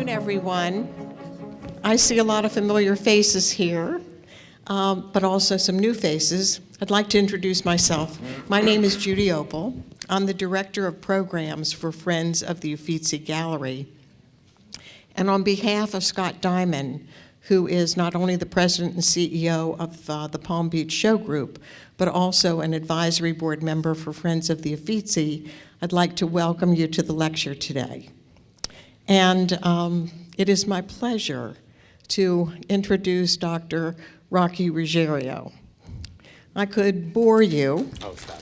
afternoon, everyone. I see a lot of familiar faces here, but also some new faces. I'd like to introduce myself. My name is Judy Opal. I'm the Director of Programs for Friends of the Uffizi Gallery. And on behalf of Scott Diamond, who is not only the President and CEO of the Palm Beach Show Group, but also an advisory board member for Friends of the Uffizi, I'd like to welcome you to the lecture today. And it is my pleasure to introduce Dr. Rocky Ruggiero. I could bore you. Oh, stop.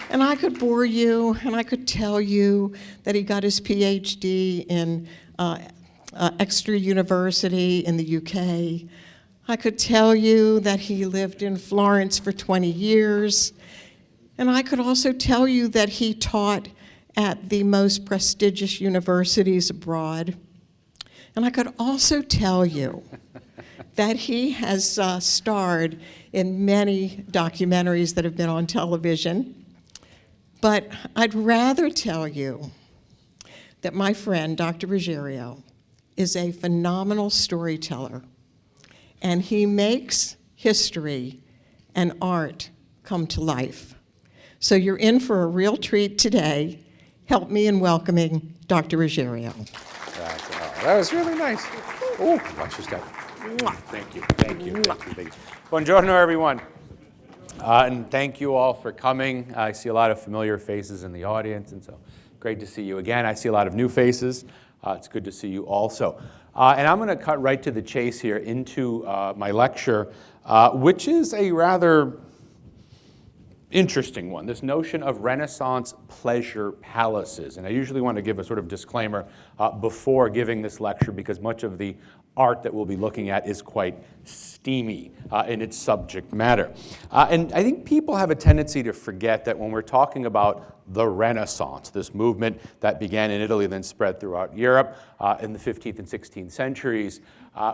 And I could bore you, and I could tell you that he got his PhD in Exeter University in the UK. I could tell you that he lived in Florence for 20 years. And I could also tell you that he taught at the most prestigious universities abroad. And I could also tell you that he has starred in many documentaries that have been on television. But I'd rather tell you that my friend, Dr. Ruggiero, is a phenomenal storyteller, and he makes history and art come to life. So you're in for a real treat today. Help me in welcoming Dr. Ruggiero. That was really nice. Oh, watch your step. Thank you, thank you, thank you, thank you. Buongiorno, everyone. And thank you all for coming. I see a lot of familiar faces in the audience, and so great to see you again. I see a lot of new faces. It's good to see you also. And I'm going to cut right to the chase here into my lecture, which is a rather interesting one, this notion of Renaissance pleasure palaces. And I usually want to give a sort of disclaimer before giving this lecture, because much of the art that we'll be looking at is quite steamy in its subject matter. And I think people have a tendency to forget that when we're talking about the Renaissance, this movement that began in Italy, then spread throughout Europe in the 15th and 16th centuries,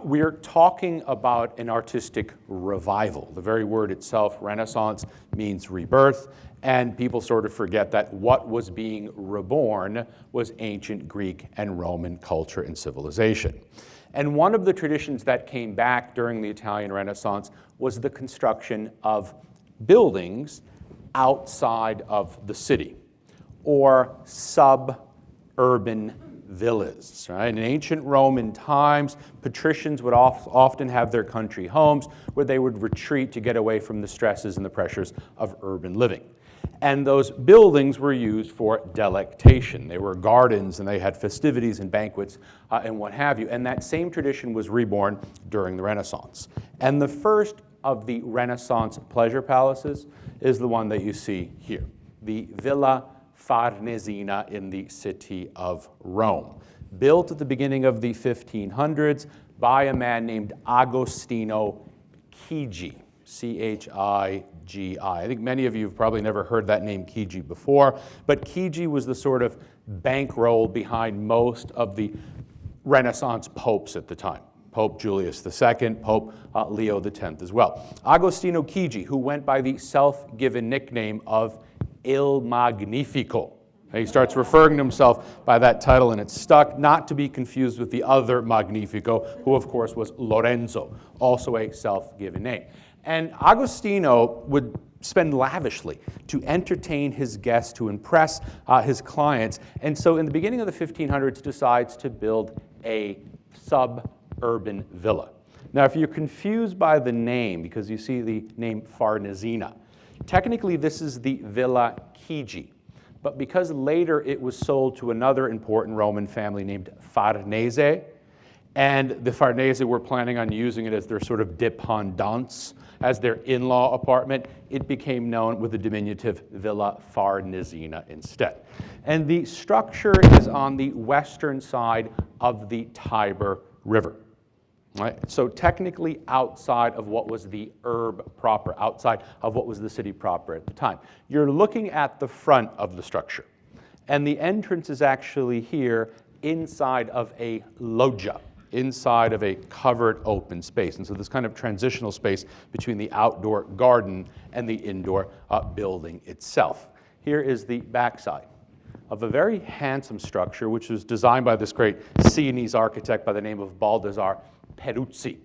we're talking about an artistic revival. The very word itself, Renaissance, means rebirth, and people sort of forget that what was being reborn was ancient Greek and Roman culture and civilization. And one of the traditions that came back during the Italian Renaissance was the construction of buildings outside of the city, or suburban villas. Right? In ancient Roman times, patricians would often have their country homes where they would retreat to get away from the stresses and the pressures of urban living. And those buildings were used for delectation. They were gardens, and they had festivities and banquets and what have you. And that same tradition was reborn during the Renaissance. And the first of the Renaissance pleasure palaces is the one that you see here, the Villa Farnesina in the city of Rome, built at the beginning of the 1500s by a man named Agostino Chigi, C-H-I-G-I. I think many of you have probably never heard that name Chigi before, but Chigi was the sort of bankroll behind most of the Renaissance popes at the time. Pope Julius II, Pope Leo X as well. Agostino Chigi, who went by the self-given nickname of Il Magnifico. He starts referring to himself by that title, and it's stuck, not to be confused with the other Magnifico, who of course was Lorenzo, also a self-given name. And Agostino would spend lavishly to entertain his guests, to impress his clients, and so in the beginning of the 1500s decides to build a suburban villa. Now, if you're confused by the name, because you see the name Farnesina, technically this is the Villa Chigi, but because later it was sold to another important Roman family named Farnese, and the Farnese were planning on using it as their sort of dependance, as their in-law apartment, it became known with the diminutive Villa Farnesina instead. And the structure is on the western side of the Tiber River. Right? So technically outside of what was the urb proper, outside of what was the city proper at the time. You're looking at the front of the structure, and the entrance is actually here inside of a loggia, inside of a covered open space. And so this kind of transitional space between the outdoor garden and the indoor building itself. Here is the backside of a very handsome structure, which was designed by this great Sienese architect by the name of Baldassare Peruzzi.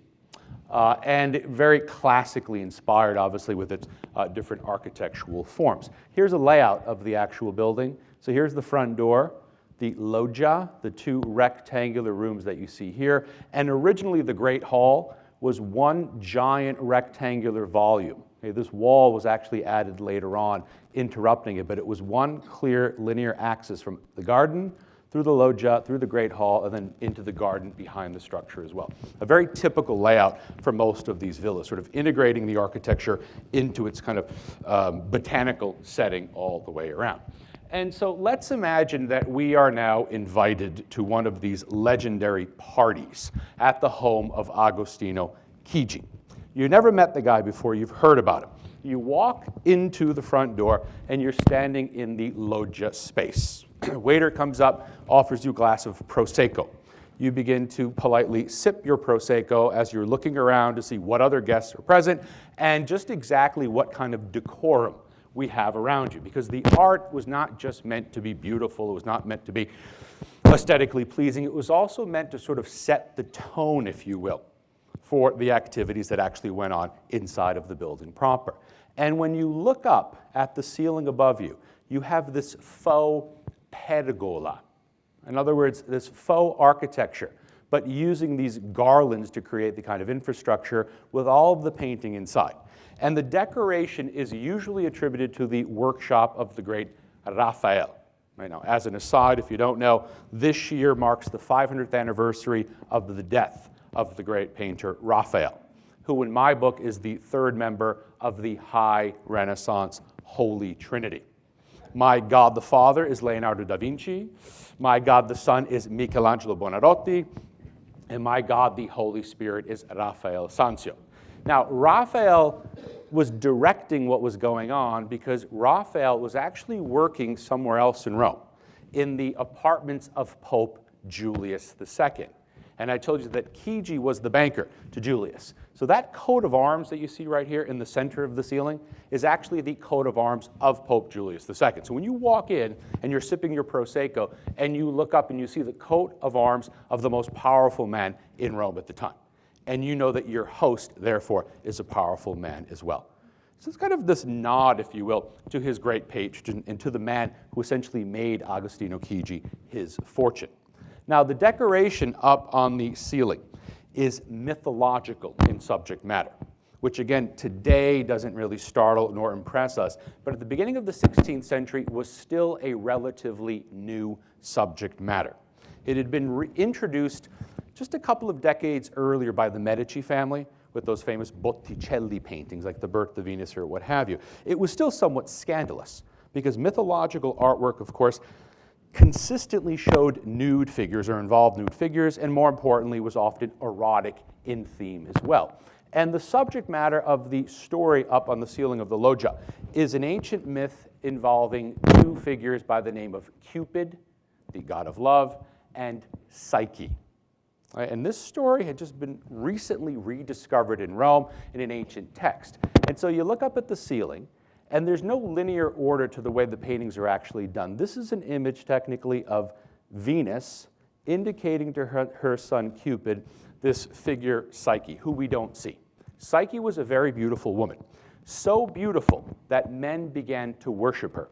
And very classically inspired, obviously, with its different architectural forms. Here's a layout of the actual building. So here's the front door, the loggia, the two rectangular rooms that you see here. And originally, the Great Hall was one giant rectangular volume. Okay, this wall was actually added later on, interrupting it, but it was one clear linear axis from the garden through the loggia, through the Great Hall, and then into the garden behind the structure as well. A very typical layout for most of these villas, sort of integrating the architecture into its kind of botanical setting all the way around. And so let's imagine that we are now invited to one of these legendary parties at the home of Agostino Chigi. You never met the guy before, you've heard about him. You walk into the front door and you're standing in the loggia space. Waiter comes up, offers you a glass of Prosecco. You begin to politely sip your Prosecco as you're looking around to see what other guests are present and just exactly what kind of decorum we have around you. Because the art was not just meant to be beautiful, it was not meant to be aesthetically pleasing, it was also meant to sort of set the tone, if you will, for the activities that actually went on inside of the building proper. And when you look up at the ceiling above you, you have this faux pergola. In other words, this faux architecture, but using these garlands to create the kind of infrastructure with all of the painting inside. And the decoration is usually attributed to the workshop of the great Raphael. Right now, as an aside, if you don't know, this year marks the 500th anniversary of the death of the great painter Raphael, who in my book is the third member of the High Renaissance Holy Trinity. My God the Father is Leonardo da Vinci, my God the Son is Michelangelo Buonarroti, and my God the Holy Spirit is Raphael Sanzio. Now, Raphael was directing what was going on because Raphael was actually working somewhere else in Rome, in the apartments of Pope Julius II. And I told you that Chigi was the banker to Julius. So that coat of arms that you see right here in the center of the ceiling is actually the coat of arms of Pope Julius II. So when you walk in and you're sipping your Prosecco and you look up and you see the coat of arms of the most powerful man in Rome at the time, and you know that your host, therefore, is a powerful man as well. So it's kind of this nod, if you will, to his great patron and to the man who essentially made Agostino Chigi his fortune. Now, the decoration up on the ceiling is mythological in subject matter, which again, today doesn't really startle nor impress us, but at the beginning of the 16th century was still a relatively new subject matter. It had been introduced just a couple of decades earlier by the Medici family with those famous Botticelli paintings like the Birth of Venus or what have you. It was still somewhat scandalous because mythological artwork, of course, consistently showed nude figures or involved nude figures, and more importantly, was often erotic in theme as well. And the subject matter of the story up on the ceiling of the loggia is an ancient myth involving two figures by the name of Cupid, the god of love, and Psyche. Right? And this story had just been recently rediscovered in Rome in an ancient text. And so you look up at the ceiling, and there's no linear order to the way the paintings are actually done. This is an image, technically, of Venus indicating to her son Cupid this figure Psyche, who we don't see. Psyche was a very beautiful woman, so beautiful that men began to worship her,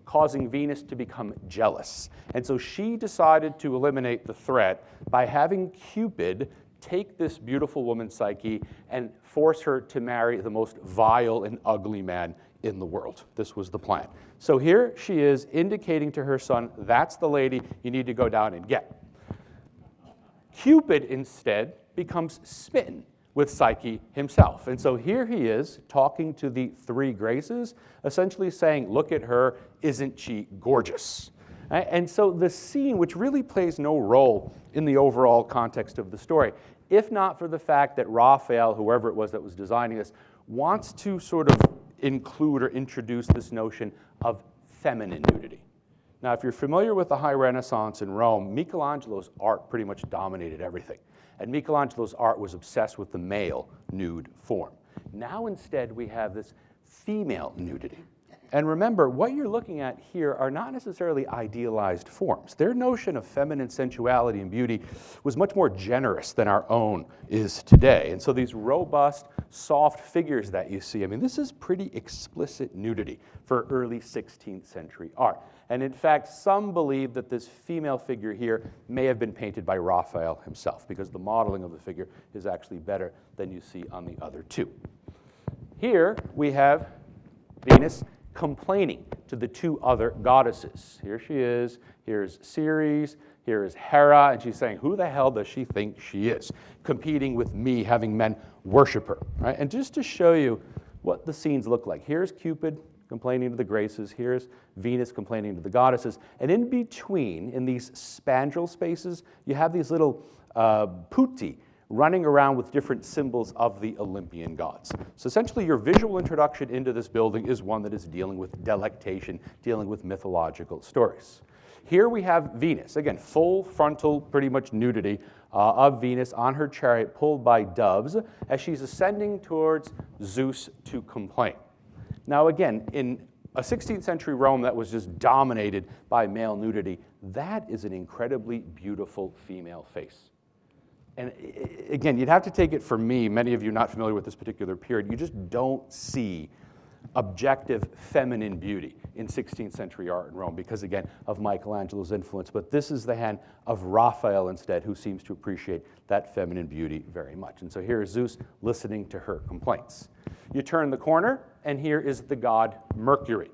causing Venus to become jealous. And so she decided to eliminate the threat by having Cupid take this beautiful woman, Psyche, and force her to marry the most vile and ugly man in the world. This was the plan. So here she is indicating to her son, that's the lady you need to go down and get. Cupid instead becomes smitten with Psyche himself. And so here he is talking to the three graces, essentially saying, look at her, isn't she gorgeous? And so the scene, which really plays no role in the overall context of the story, if not for the fact that Raphael, whoever it was that was designing this, wants to sort of include or introduce this notion of feminine nudity. Now, if you're familiar with the High Renaissance in Rome, Michelangelo's art pretty much dominated everything. And Michelangelo's art was obsessed with the male nude form. Now instead we have this female nudity. And remember, what you're looking at here are not necessarily idealized forms. Their notion of feminine sensuality and beauty was much more generous than our own is today. And so these robust, soft figures that you see, I mean, this is pretty explicit nudity for early 16th century art. And in fact, some believe that this female figure here may have been painted by Raphael himself, because the modeling of the figure is actually better than you see on the other two. Here we have Venus complaining to the two other goddesses. Here she is, here's Ceres, here is Hera, and she's saying, who the hell does she think she is? Competing with me, having men worship her. Right? And just to show you what the scenes look like, here's Cupid complaining to the Graces, here's Venus complaining to the goddesses, and in between, in these spandrel spaces, you have these little putti running around with different symbols of the Olympian gods. So essentially your visual introduction into this building is one that is dealing with delectation, dealing with mythological stories. Here we have Venus, again, full frontal, pretty much nudity of Venus on her chariot pulled by doves as she's ascending towards Zeus to complain. Now again, in a 16th century Rome that was just dominated by male nudity, that is an incredibly beautiful female face. And again, you'd have to take it from me, many of you not familiar with this particular period, you just don't see objective feminine beauty in 16th century art in Rome because, again, of Michelangelo's influence. But this is the hand of Raphael instead, who seems to appreciate that feminine beauty very much. And so here is Zeus listening to her complaints. You turn the corner, and here is the god Mercury.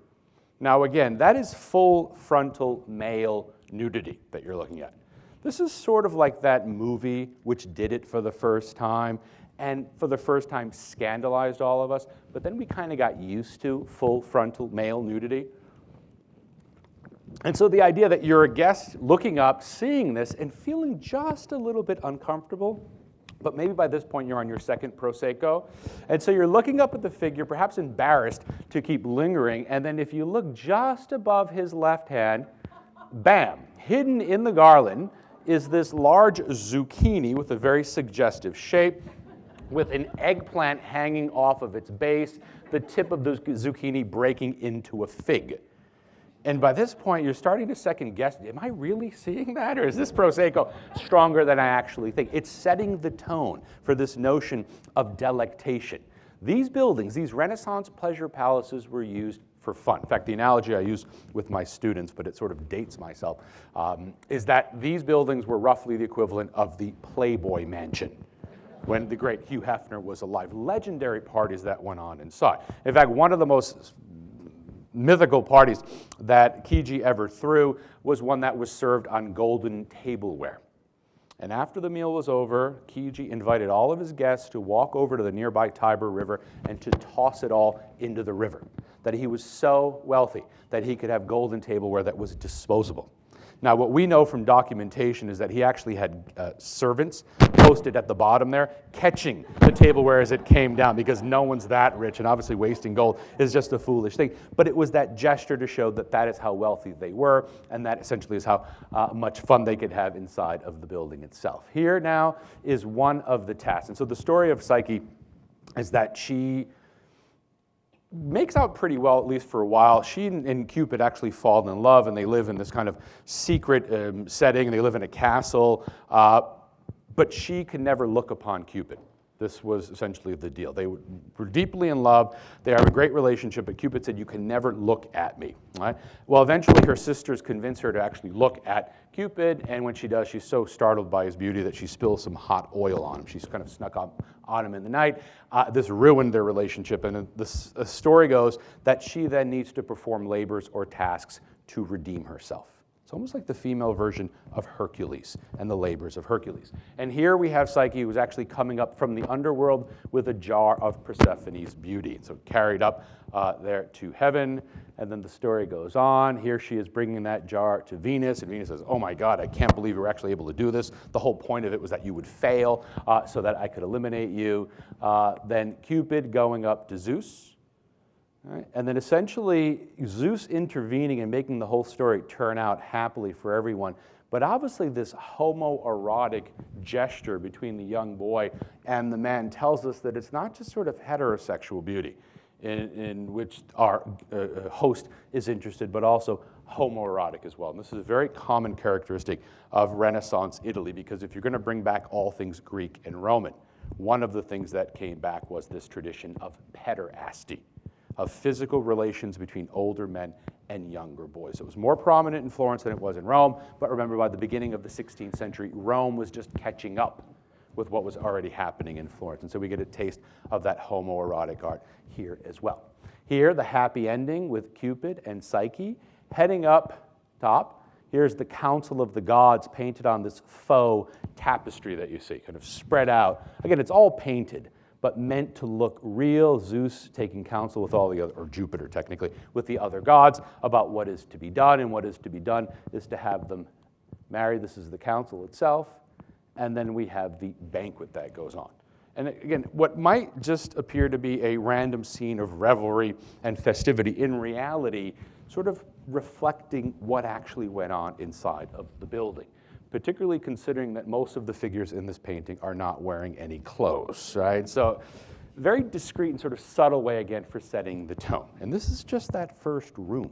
Now again, that is full frontal male nudity that you're looking at. This is sort of like that movie which did it for the first time, and for the first time scandalized all of us, but then we kind of got used to full frontal male nudity. And so the idea that you're a guest looking up, seeing this, and feeling just a little bit uncomfortable, but maybe by this point you're on your second Prosecco, and so you're looking up at the figure, perhaps embarrassed to keep lingering, and then if you look just above his left hand, bam, hidden in the garland is this large zucchini with a very suggestive shape, with an eggplant hanging off of its base, the tip of the zucchini breaking into a fig. And by this point, you're starting to second guess, am I really seeing that? Or is this Prosecco stronger than I actually think? It's setting the tone for this notion of delectation. These buildings, these Renaissance pleasure palaces were used for fun. In fact, the analogy I use with my students, but it sort of dates myself, is that these buildings were roughly the equivalent of the Playboy Mansion when the great Hugh Hefner was alive. Legendary parties that went on inside. In fact, one of the most mythical parties that Chigi ever threw was one that was served on golden tableware. And after the meal was over, Chigi invited all of his guests to walk over to the nearby Tiber River and to toss it all into the river. That he was so wealthy that he could have golden tableware that was disposable. Now, what we know from documentation is that he actually had servants posted at the bottom there, catching the tableware as it came down, because no one's that rich, and obviously wasting gold is just a foolish thing. But it was that gesture to show that that is how wealthy they were, and that essentially is how much fun they could have inside of the building itself. Here now is one of the tasks. And so the story of Psyche is that she makes out pretty well, at least for a while. She and Cupid actually fall in love, and they live in this kind of secret setting. They live in a castle, but she can never look upon Cupid. This was essentially the deal. They were deeply in love. They have a great relationship, but Cupid said, you can never look at me. Right? Well, eventually her sisters convince her to actually look at Cupid, and when she does, she's so startled by his beauty that she spills some hot oil on him. She's kind of snuck up on him in the night. This ruined their relationship, and the story goes that she then needs to perform labors or tasks to redeem herself. It's almost like the female version of Hercules and the labors of Hercules. And here we have Psyche, who's actually coming up from the underworld with a jar of Persephone's beauty. So carried up there to heaven, and then the story goes on. Here she is bringing that jar to Venus, and Venus says, oh my God, I can't believe you were actually able to do this. The whole point of it was that you would fail so that I could eliminate you. Then Cupid going up to Zeus. Right? And then essentially Zeus intervening and making the whole story turn out happily for everyone. But obviously this homoerotic gesture between the young boy and the man tells us that it's not just sort of heterosexual beauty. in which our host is interested, but also homoerotic as well. And this is a very common characteristic of Renaissance Italy, because if you're going to bring back all things Greek and Roman, one of the things that came back was this tradition of pederasty, of physical relations between older men and younger boys. It was more prominent in Florence than it was in Rome, but remember, by the beginning of the 16th century, Rome was just catching up with what was already happening in Florence. And so we get a taste of that homoerotic art here as well. Here, the happy ending with Cupid and Psyche. Heading up top, here's the Council of the Gods painted on this faux tapestry that you see, kind of spread out. Again, it's all painted, but meant to look real. Zeus taking counsel with all the other, or Jupiter technically, with the other gods about what is to be done, and what is to be done is to have them marry. This is the council itself, and then we have the banquet that goes on. And again, what might just appear to be a random scene of revelry and festivity, in reality, sort of reflecting what actually went on inside of the building, particularly considering that most of the figures in this painting are not wearing any clothes, right? So very discreet and sort of subtle way, again, for setting the tone. And this is just that first room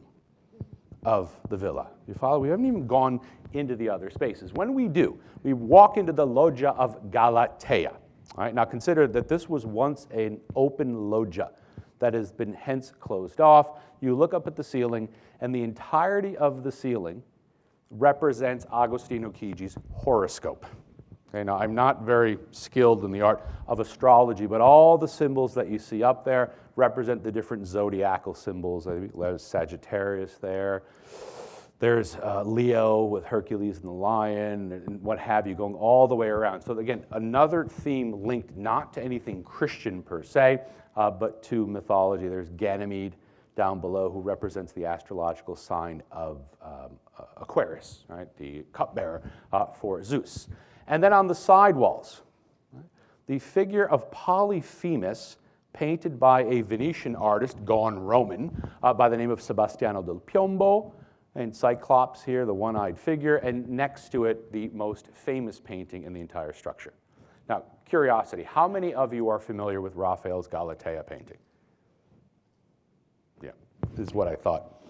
of the villa. You follow? We haven't even gone into the other spaces. When we do, we walk into the Loggia of Galatea. All right, now consider that this was once an open loggia that has been hence closed off. You look up at the ceiling, and the entirety of the ceiling represents Agostino Chigi's horoscope. Okay, now I'm not very skilled in the art of astrology, but all the symbols that you see up there represent the different zodiacal symbols. I think there's Sagittarius there. There's Leo with Hercules and the lion, and what have you, going all the way around. So again, another theme linked not to anything Christian per se, but to mythology. There's Ganymede down below, who represents the astrological sign of Aquarius, right? The cupbearer for Zeus. And then on the side walls, right, the figure of Polyphemus, painted by a Venetian artist, gone Roman, by the name of Sebastiano del Piombo, and Cyclops here, the one-eyed figure, and next to it, the most famous painting in the entire structure. Now, curiosity, how many of you are familiar with Raphael's Galatea painting? Yeah, this is what I thought.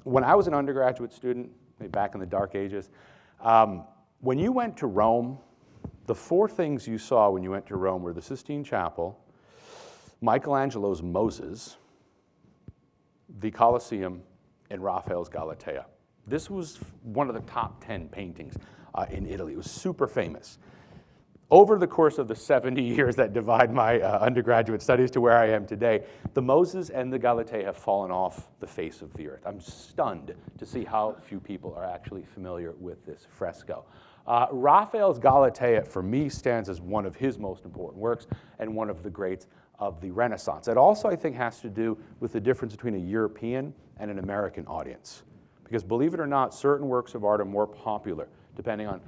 When I was an undergraduate student, maybe back in the dark ages, when you went to Rome, the four things you saw when you went to Rome were the Sistine Chapel, Michelangelo's Moses, the Colosseum, and Raphael's Galatea. This was one of the top 10 paintings in Italy. It was super famous. Over the course of the 70 years that divide my undergraduate studies to where I am today, the Moses and the Galatea have fallen off the face of the earth. I'm stunned to see how few people are actually familiar with this fresco. Raphael's Galatea, for me, stands as one of his most important works and one of the greats of the Renaissance. It also, I think, has to do with the difference between a European and an American audience. Because believe it or not, certain works of art are more popular depending on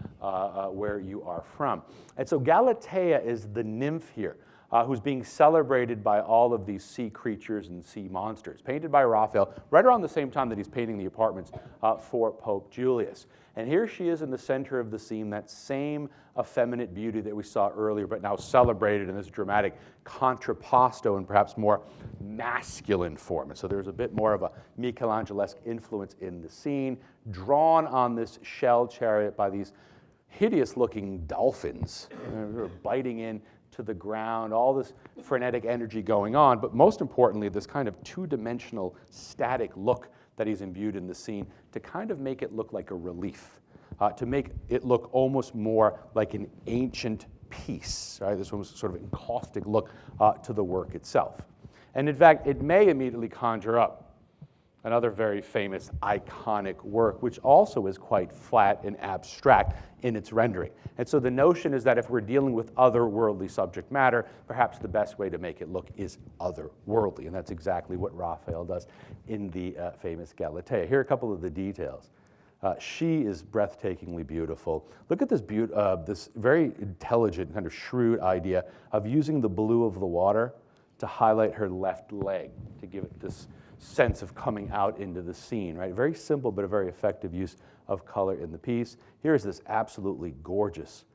where you are from. And so Galatea is the nymph here, who's being celebrated by all of these sea creatures and sea monsters, painted by Raphael right around the same time that he's painting the apartments for Pope Julius. And here she is in the center of the scene, that same effeminate beauty that we saw earlier, but now celebrated in this dramatic contrapposto and perhaps more masculine form. And so there's a bit more of a Michelangelesque influence in the scene, drawn on this shell chariot by these hideous-looking dolphins, sort of biting in to the ground, all this frenetic energy going on, but most importantly, this kind of two-dimensional static look that he's imbued in the scene to kind of make it look like a relief, to make it look almost more like an ancient piece, right? This one was sort of encaustic look to the work itself. And in fact, it may immediately conjure up another very famous iconic work, which also is quite flat and abstract in its rendering. And so the notion is that if we're dealing with otherworldly subject matter, perhaps the best way to make it look is otherworldly. And that's exactly what Raphael does in the famous Galatea. Here are a couple of the details. She is breathtakingly beautiful. Look at this, this very intelligent, kind of shrewd idea of using the blue of the water to highlight her left leg, to give it this sense of coming out into the scene, right? Very simple, but a very effective use of color in the piece. Here's this absolutely gorgeous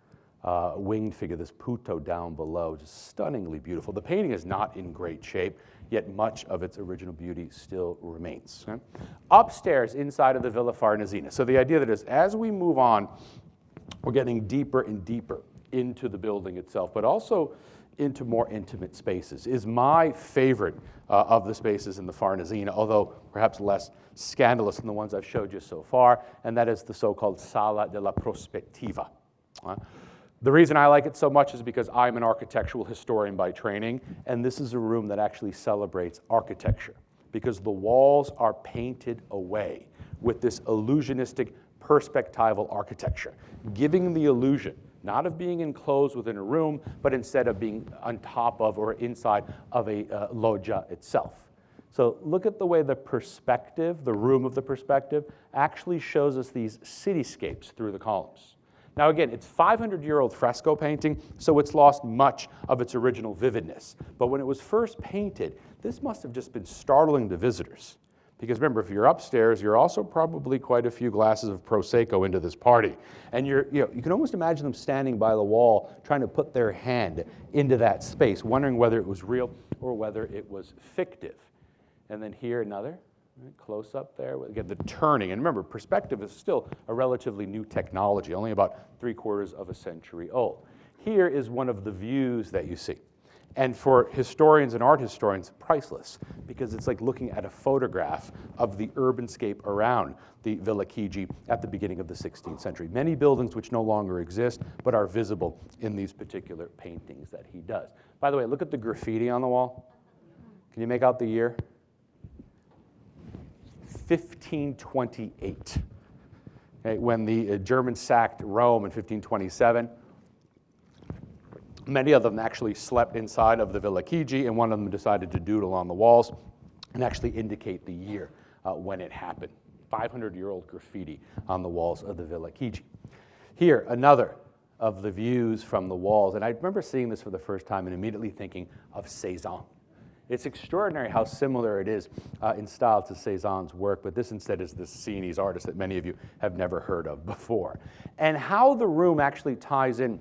winged figure, this Pluto down below, just stunningly beautiful. The painting is not in great shape, yet much of its original beauty still remains. Okay? Upstairs, inside of the Villa Farnesina. So the idea that is, as we move on, we're getting deeper and deeper into the building itself, but also into more intimate spaces, is my favorite of the spaces in the Farnesina, although perhaps less scandalous than the ones I've showed you so far, and that is the so-called Sala della Prospettiva. The reason I like it so much is because I'm an architectural historian by training, and this is a room that actually celebrates architecture, because the walls are painted away with this illusionistic perspectival architecture, giving the illusion not of being enclosed within a room, but instead of being on top of or inside of a loggia itself. So look at the way the perspective, the room of the perspective, actually shows us these cityscapes through the columns. Now again, it's 500-year-old fresco painting, so it's lost much of its original vividness. But when it was first painted, this must have just been startling to visitors. Because remember, if you're upstairs, you're also probably quite a few glasses of Prosecco into this party. And you can almost imagine them standing by the wall trying to put their hand into that space, wondering whether it was real or whether it was fictive. And then here another, right, close up there, again, the turning. And remember, perspective is still a relatively new technology, only about 3/4 of a century old. Here is one of the views that you see. And for historians and art historians, priceless, because it's like looking at a photograph of the urbanscape around the Villa Chigi at the beginning of the 16th century. Many buildings which no longer exist, but are visible in these particular paintings that he does. By the way, look at the graffiti on the wall. Can you make out the year? 1528, okay, when the Germans sacked Rome in 1527. Many of them actually slept inside of the Villa Chigi, and one of them decided to doodle on the walls and actually indicate the year when it happened. 500-year-old graffiti on the walls of the Villa Chigi. Here, another of the views from the walls, and I remember seeing this for the first time and immediately thinking of Cézanne. It's extraordinary how similar it is in style to Cézanne's work, but this instead is the Sienese artist that many of you have never heard of before. And how the room actually ties in,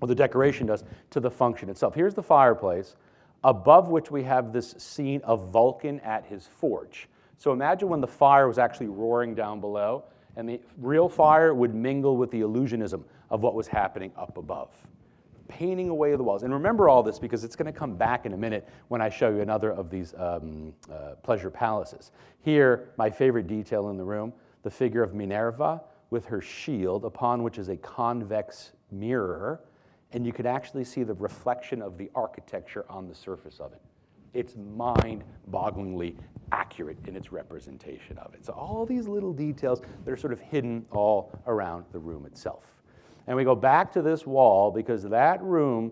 or the decoration does, to the function itself. Here's the fireplace, above which we have this scene of Vulcan at his forge. So imagine when the fire was actually roaring down below, and the real fire would mingle with the illusionism of what was happening up above. Painting away the walls. And remember all this because it's going to come back in a minute when I show you another of these pleasure palaces. Here, my favorite detail in the room, the figure of Minerva with her shield, upon which is a convex mirror, and you could actually see the reflection of the architecture on the surface of it. It's mind-bogglingly accurate in its representation of it. So all these little details that are sort of hidden all around the room itself. And we go back to this wall because that room,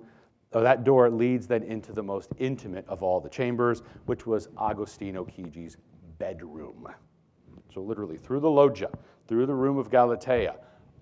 or that door, leads then into the most intimate of all the chambers, which was Agostino Chigi's bedroom. So literally through the loggia, through the room of Galatea,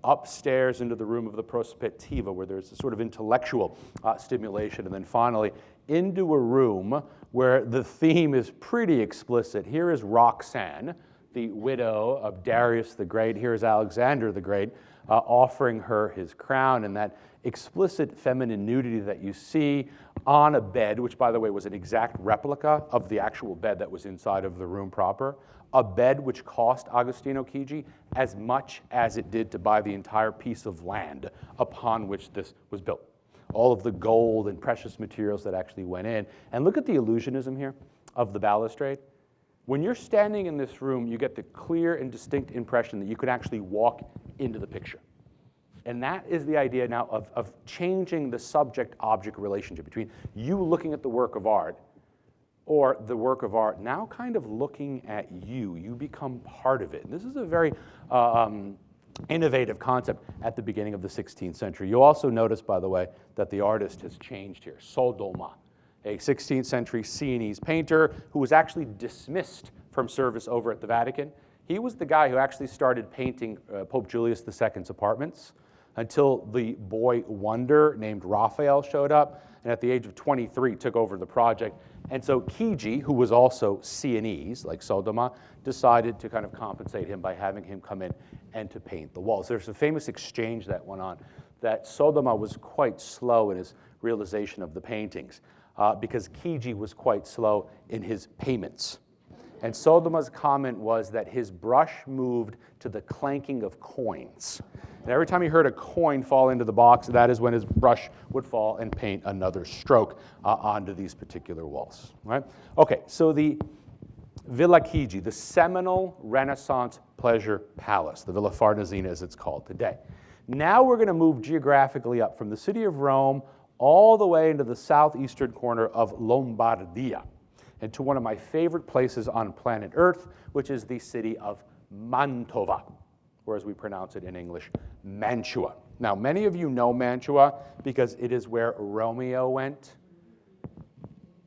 upstairs into the room of the Prospettiva, where there's a sort of intellectual stimulation, and then finally into a room where the theme is pretty explicit. Here is Roxanne, the widow of Darius the Great. Here is Alexander the Great, offering her his crown, and that explicit feminine nudity that you see on a bed, which by the way was an exact replica of the actual bed that was inside of the room proper, a bed which cost Agostino Chigi as much as it did to buy the entire piece of land upon which this was built. All of the gold and precious materials that actually went in. And look at the illusionism here of the balustrade. When you're standing in this room, you get the clear and distinct impression that you could actually walk into the picture. And that is the idea now of changing the subject-object relationship between you looking at the work of art or the work of art now kind of looking at you. You become part of it. And this is a very innovative concept at the beginning of the 16th century. You'll also notice, by the way, that the artist has changed here. Sodoma, a 16th century Sienese painter who was actually dismissed from service over at the Vatican. He was the guy who actually started painting Pope Julius II's apartments until the boy wonder named Raphael showed up, and at the age of 23 took over the project. And so Chigi, who was also Sienese, like Sodoma, decided to kind of compensate him by having him come in and to paint the walls. There's a famous exchange that went on that Sodoma was quite slow in his realization of the paintings because Chigi was quite slow in his payments. And Sodoma's comment was that his brush moved to the clanking of coins. And every time he heard a coin fall into the box, that is when his brush would fall and paint another stroke onto these particular walls. Right? Okay, so the Villa Chigi, the seminal Renaissance pleasure palace, the Villa Farnesina as it's called today. Now we're going to move geographically up from the city of Rome all the way into the southeastern corner of Lombardia, and to one of my favorite places on planet Earth, which is the city of Mantova, or as we pronounce it in English, Mantua. Now, many of you know Mantua because it is where Romeo went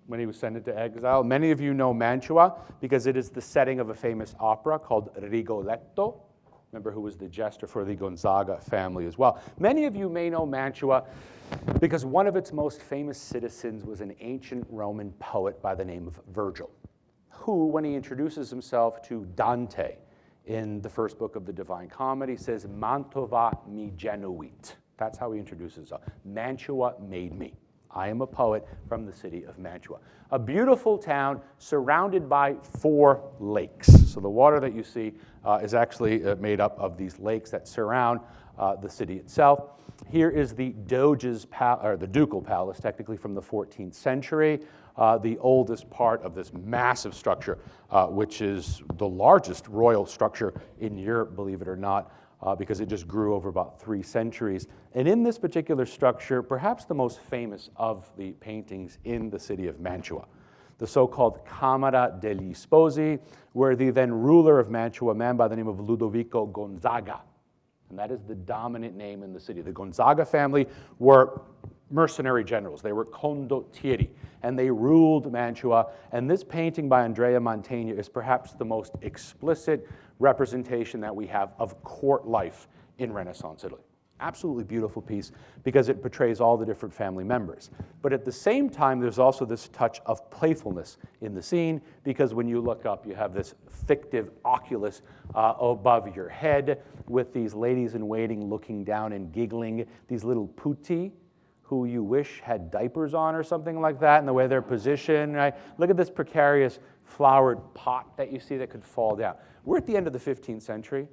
when he was sent into exile. Many of you know Mantua because it is the setting of a famous opera called Rigoletto. Remember, who was the jester for the Gonzaga family as well. Many of you may know Mantua because one of its most famous citizens was an ancient Roman poet by the name of Virgil, who, when he introduces himself to Dante in the first book of the Divine Comedy, says, Mantova mi genuit. That's how he introduces himself. Mantua made me. I am a poet from the city of Mantua. A beautiful town surrounded by 4 lakes. So the water that you see is actually made up of these lakes that surround the city itself. Here is the the ducal palace, technically from the 14th century, the oldest part of this massive structure, which is the largest royal structure in Europe, believe it or not, because it just grew over about 3 centuries. And in this particular structure, perhaps the most famous of the paintings in the city of Mantua, the so-called Camera degli Sposi, where the then ruler of Mantua, a man by the name of Ludovico Gonzaga, and that is the dominant name in the city. The Gonzaga family were mercenary generals. They were condottieri, and they ruled Mantua. And this painting by Andrea Mantegna is perhaps the most explicit representation that we have of court life in Renaissance Italy. Absolutely beautiful piece because it portrays all the different family members. But at the same time, there's also this touch of playfulness in the scene because when you look up, you have this fictive oculus above your head with these ladies in waiting looking down and giggling, these little putti who you wish had diapers on or something like that, and the way they're positioned. Right? Look at this precarious flowered pot that you see that could fall down. We're at the end of the 15th century.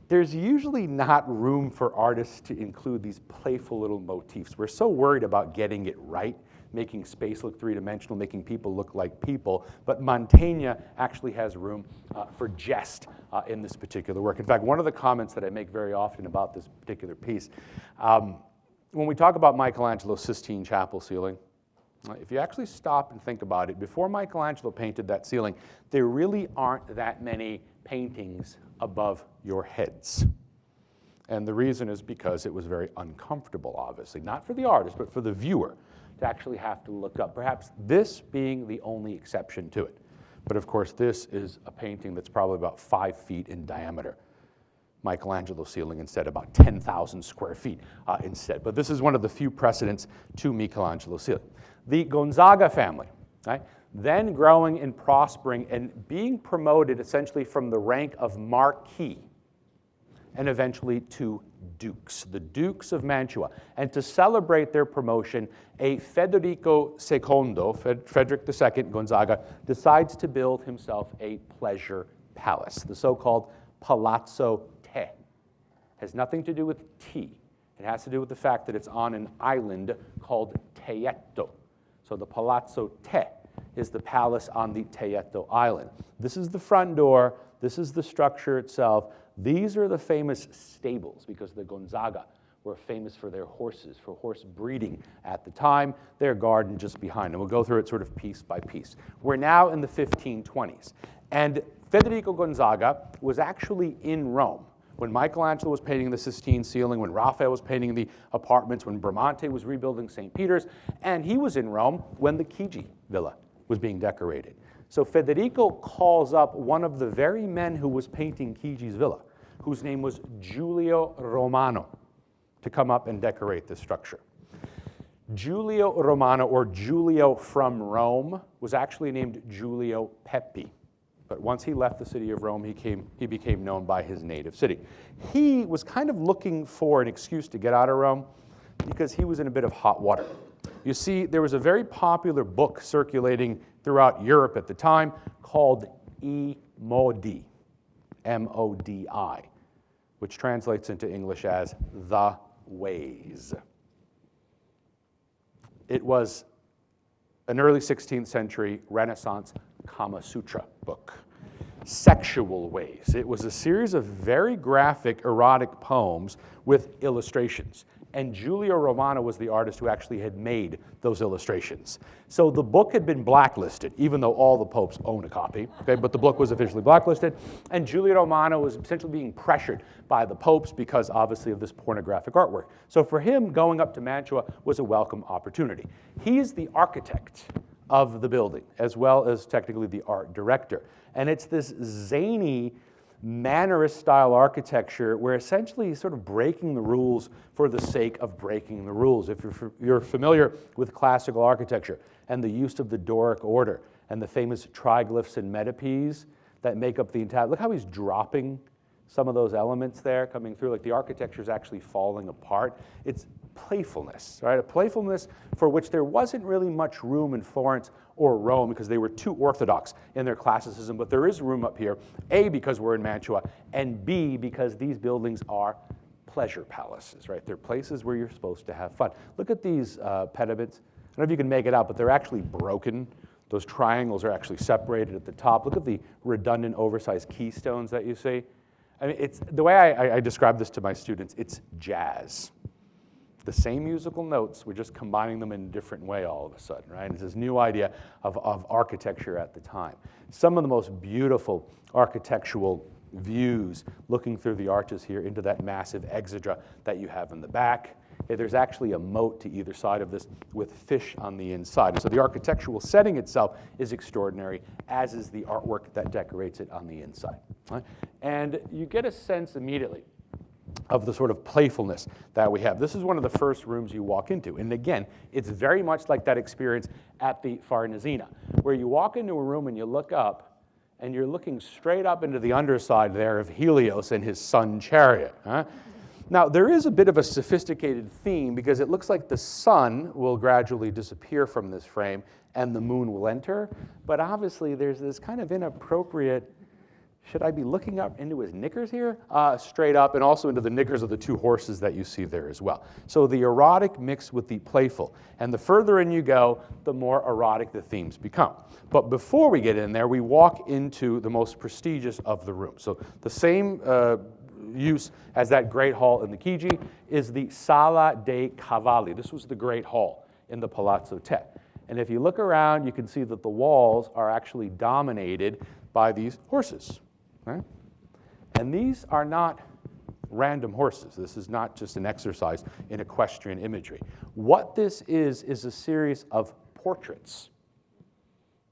There's usually not room for artists to include these playful little motifs. We're so worried about getting it right, making space look three-dimensional, making people look like people, but Mantegna actually has room for jest in this particular work. In fact, one of the comments that I make very often about this particular piece, when we talk about Michelangelo's Sistine Chapel ceiling, if you actually stop and think about it, before Michelangelo painted that ceiling, there really aren't that many paintings above your heads. And the reason is because it was very uncomfortable, obviously, not for the artist, but for the viewer to actually have to look up, perhaps this being the only exception to it. But of course, this is a painting that's probably about 5 feet in diameter. Michelangelo's ceiling instead about 10,000 square feet instead. But this is one of the few precedents to Michelangelo's ceiling. The Gonzaga family, right? Then growing and prospering and being promoted essentially from the rank of marquis and eventually to dukes, the Dukes of Mantua. And to celebrate their promotion, a Federico II, Frederick II Gonzaga, decides to build himself a pleasure palace, the so-called Palazzo Te. Has nothing to do with tea. It has to do with the fact that it's on an island called Tejetto. So the Palazzo Te is the palace on the Tejetto Island. This is the front door. This is the structure itself. These are the famous stables because the Gonzaga were famous for their horses, for horse breeding at the time. Their garden just behind. And we'll go through it sort of piece by piece. We're now in the 1520s. And Federico Gonzaga was actually in Rome when Michelangelo was painting the Sistine ceiling, when Raphael was painting the apartments, when Bramante was rebuilding St. Peter's, and he was in Rome when the Chigi villa was being decorated. So Federico calls up one of the very men who was painting Chigi's villa, whose name was Giulio Romano, to come up and decorate this structure. Giulio Romano, or Giulio from Rome, was actually named Giulio Peppi. But once he left the city of Rome, he became known by his native city. He was kind of looking for an excuse to get out of Rome because he was in a bit of hot water. You see, there was a very popular book circulating throughout Europe at the time called I Modi, M-O-D-I, which translates into English as The Ways. It was an early 16th century Renaissance Kama Sutra book. Sexual Ways. It was a series of very graphic erotic poems with illustrations. And Giulio Romano was the artist who actually had made those illustrations. So the book had been blacklisted, even though all the popes own a copy, okay? But the book was officially blacklisted. And Giulio Romano was essentially being pressured by the popes because, obviously, of this pornographic artwork. So for him, going up to Mantua was a welcome opportunity. He's the architect of the building, as well as technically the art director. And it's this zany, Mannerist-style architecture where essentially he's sort of breaking the rules for the sake of breaking the rules. If you're familiar with classical architecture and the use of the Doric order and the famous triglyphs and metopes that make up the entire, look how he's dropping some of those elements there coming through, like the architecture is actually falling apart. It's playfulness, right? A playfulness for which there wasn't really much room in Florence or Rome because they were too orthodox in their classicism, but there is room up here, A, because we're in Mantua, and B, because these buildings are pleasure palaces, right? They're places where you're supposed to have fun. Look at these pediments. I don't know if you can make it out, but they're actually broken. Those triangles are actually separated at the top. Look at the redundant, oversized keystones that you see. I mean, it's the way I describe this to my students, it's jazz. The same musical notes, we're just combining them in a different way all of a sudden, right? It's this new idea of architecture at the time. Some of the most beautiful architectural views looking through the arches here into that massive exedra that you have in the back. There's actually a moat to either side of this with fish on the inside. And so the architectural setting itself is extraordinary, as is the artwork that decorates it on the inside. Right? And you get a sense immediately of the sort of playfulness that we have. This is one of the first rooms you walk into. And again, it's very much like that experience at the Farnesina, where you walk into a room and you look up, and you're looking straight up into the underside there of Helios and his sun chariot. Huh? Now, there is a bit of a sophisticated theme because it looks like the sun will gradually disappear from this frame and the moon will enter. But obviously, there's this kind of inappropriate, should I be looking up into his knickers here? Straight up, and also into the knickers of the two horses that you see there as well. So the erotic mixed with the playful. And the further in you go, the more erotic the themes become. But before we get in there, we walk into the most prestigious of the rooms. So the same use as that great hall in the Chigi is the Sala dei Cavalli. This was the great hall in the Palazzo Te. And if you look around, you can see that the walls are actually dominated by these horses. Right? And these are not random horses. This is not just an exercise in equestrian imagery. What this is a series of portraits.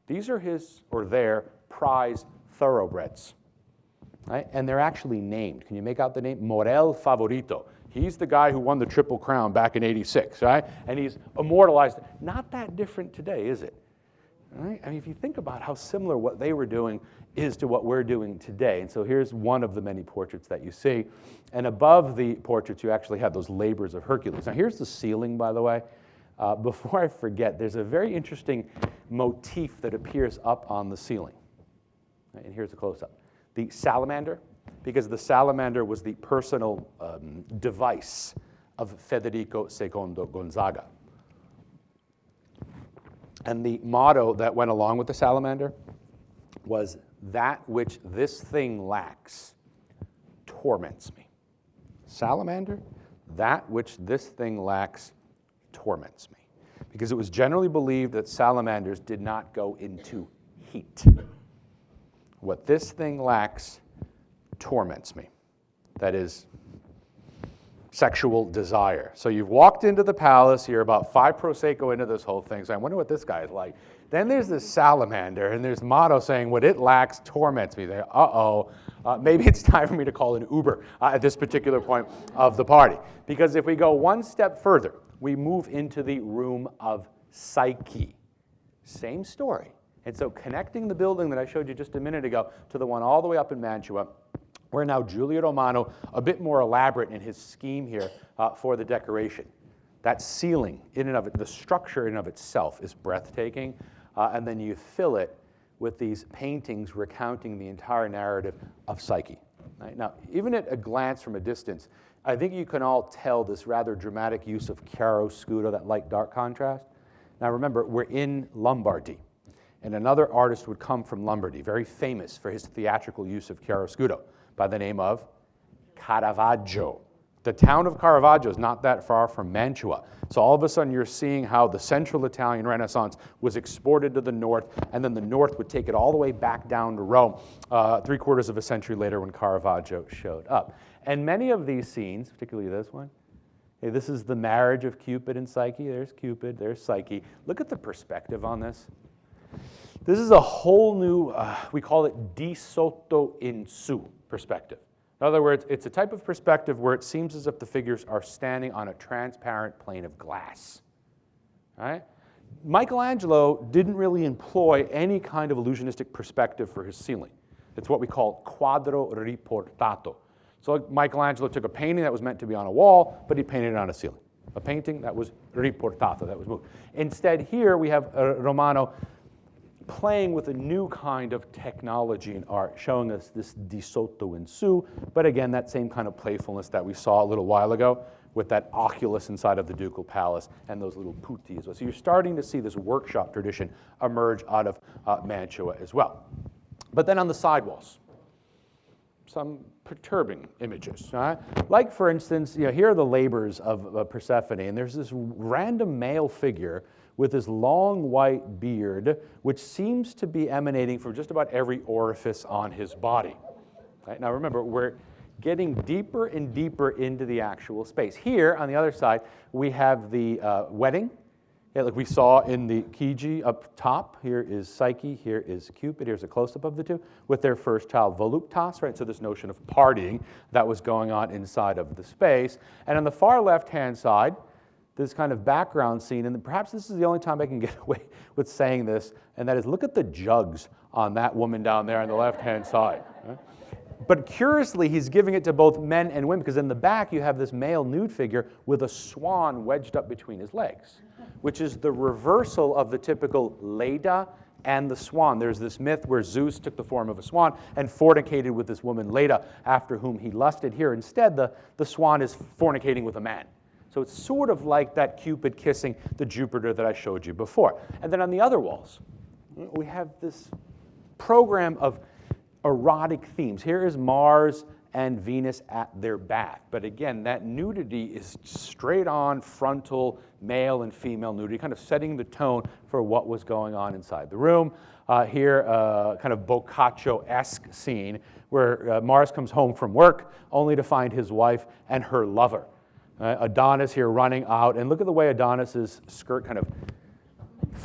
These are his or their prize thoroughbreds. Right? And they're actually named. Can you make out the name? Morel Favorito. He's the guy who won the Triple Crown back in '86, right? And he's immortalized. Not that different today, is it? Right? I mean, if you think about how similar what they were doing is to what we're doing today. And so here's one of the many portraits that you see. And above the portraits, you actually have those labors of Hercules. Now, here's the ceiling, by the way. Before I forget, there's a very interesting motif that appears up on the ceiling. Right? And here's a close-up. The salamander, because the salamander was the personal device of Federico II Gonzaga. And the motto that went along with the salamander was, "That which this thing lacks torments me." Salamander, that which this thing lacks torments me. Because it was generally believed that salamanders did not go into heat. What this thing lacks torments me. That is sexual desire. So you've walked into the palace, you're about 5 Prosecco into this whole thing, so I wonder what this guy is like. Then there's this salamander, and there's motto saying, what it lacks torments me. There, maybe it's time for me to call an Uber at this particular point of the party. Because if we go one step further, we move into the room of Psyche. Same story. And so connecting the building that I showed you just a minute ago to the one all the way up in Mantua, where now Giulio Romano, a bit more elaborate in his scheme here for the decoration. That ceiling, in and of it, the structure in and of itself is breathtaking, and then you fill it with these paintings recounting the entire narrative of Psyche. Right? Now, even at a glance from a distance, I think you can all tell this rather dramatic use of chiaroscuro, that light-dark contrast. Now remember, we're in Lombardy, and another artist would come from Lombardy, very famous for his theatrical use of chiaroscuro, by the name of Caravaggio. The town of Caravaggio is not that far from Mantua. So all of a sudden you're seeing how the central Italian Renaissance was exported to the north, and then the north would take it all the way back down to Rome 3/4 of a century later when Caravaggio showed up. And many of these scenes, particularly this one, hey, this is the marriage of Cupid and Psyche. There's Cupid, there's Psyche. Look at the perspective on this. This is a whole new, we call it di sotto in su perspective. In other words, it's a type of perspective where it seems as if the figures are standing on a transparent plane of glass. Right? Michelangelo didn't really employ any kind of illusionistic perspective for his ceiling. It's what we call quadro riportato. So like Michelangelo took a painting that was meant to be on a wall, but he painted it on a ceiling. A painting that was riportato, that was moved. Instead here we have Romano playing with a new kind of technology in art, showing us this di sotto in su, but again, that same kind of playfulness that we saw a little while ago with that oculus inside of the Ducal Palace and those little putti as well. So you're starting to see this workshop tradition emerge out of Mantua as well. But then on the sidewalls, some perturbing images. Right? Like, for instance, here are the labors of Persephone, and there's this random male figure with this long white beard, which seems to be emanating from just about every orifice on his body. Right? Now remember, we're getting deeper and deeper into the actual space. Here, on the other side, we have the wedding. Yeah, like we saw in the Chigi up top. Here is Psyche, here is Cupid. Here's a close-up of the two with their first child, Voluptas, right? So this notion of partying that was going on inside of the space. And on the far left-hand side, this kind of background scene, and perhaps this is the only time I can get away with saying this, and that is, look at the jugs on that woman down there on the left-hand side. Right? But curiously, he's giving it to both men and women, because in the back you have this male nude figure with a swan wedged up between his legs, which is the reversal of the typical Leda and the swan. There's this myth where Zeus took the form of a swan and fornicated with this woman Leda, after whom he lusted. Here instead, the swan is fornicating with a man. So it's sort of like that Cupid kissing the Jupiter that I showed you before. And then on the other walls, we have this program of erotic themes. Here is Mars and Venus at their bath. But again, that nudity is straight on frontal male and female nudity, kind of setting the tone for what was going on inside the room. Here, kind of Boccaccio-esque scene where Mars comes home from work only to find his wife and her lover. Adonis here running out, and look at the way Adonis's skirt kind of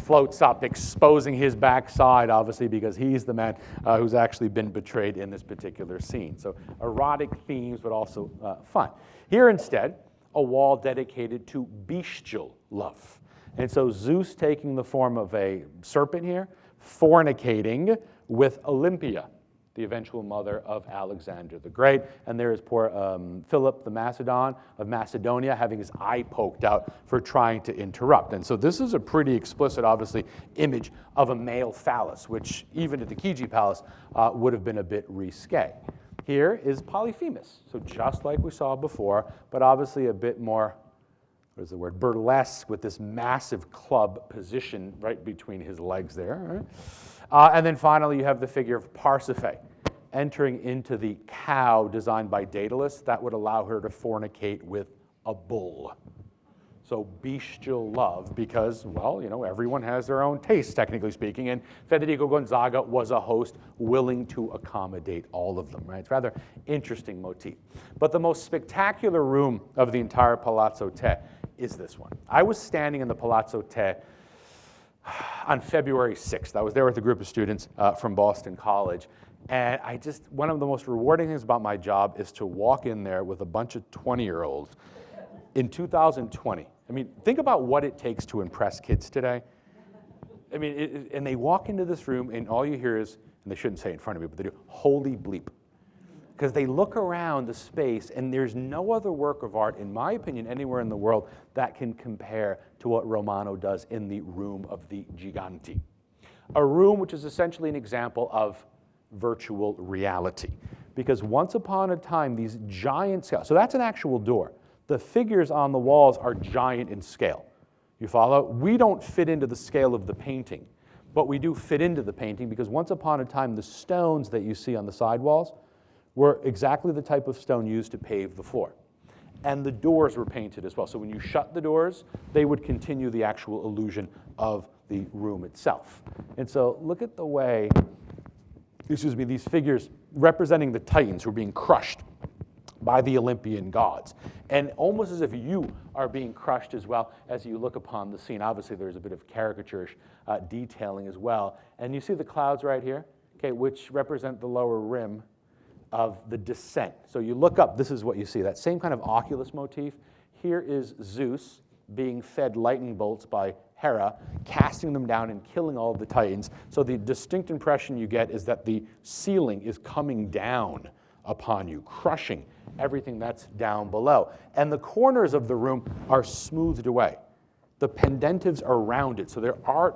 floats up, exposing his backside, obviously, because he's the man who's actually been betrayed in this particular scene. So erotic themes, but also fun. Here instead, a wall dedicated to bestial love. And so Zeus taking the form of a serpent here, fornicating with Olympia, the eventual mother of Alexander the Great. And there is poor Philip the Macedon of Macedonia having his eye poked out for trying to interrupt. And so this is a pretty explicit, obviously, image of a male phallus, which even at the Chigi Palace would have been a bit risque. Here is Polyphemus, so just like we saw before, but obviously a bit more, what is the word, burlesque, with this massive club position right between his legs there. Right? And then finally, you have the figure of Persephone entering into the cow designed by Daedalus that would allow her to fornicate with a bull. So bestial love, because, well, everyone has their own taste, technically speaking, and Federico Gonzaga was a host willing to accommodate all of them, right? It's a rather interesting motif. But the most spectacular room of the entire Palazzo Te is this one. I was standing in the Palazzo Te on February 6th. I was there with a group of students from Boston College, and one of the most rewarding things about my job is to walk in there with a bunch of 20-year-olds in 2020. I mean, think about what it takes to impress kids today. I mean, and they walk into this room, and all you hear is, and they shouldn't say it in front of me, but they do, holy bleep. Because they look around the space, and there's no other work of art, in my opinion, anywhere in the world that can compare to what Romano does in the Room of the Giganti. A room which is essentially an example of virtual reality. Because once upon a time, these giant scales, so that's an actual door. The figures on the walls are giant in scale. You follow? We don't fit into the scale of the painting, but we do fit into the painting because once upon a time, the stones that you see on the sidewalls were exactly the type of stone used to pave the floor. And the doors were painted as well. So when you shut the doors, they would continue the actual illusion of the room itself. And so look at the way, these figures representing the Titans who are being crushed by the Olympian gods. And almost as if you are being crushed as well as you look upon the scene. Obviously, there's a bit of caricaturish detailing as well. And you see the clouds right here, okay, which represent the lower rim of the descent. So you look up, this is what you see, that same kind of oculus motif. Here is Zeus being fed lightning bolts by Hera, casting them down and killing all of the Titans. So the distinct impression you get is that the ceiling is coming down upon you, crushing everything that's down below. And the corners of the room are smoothed away. The pendentives are rounded, so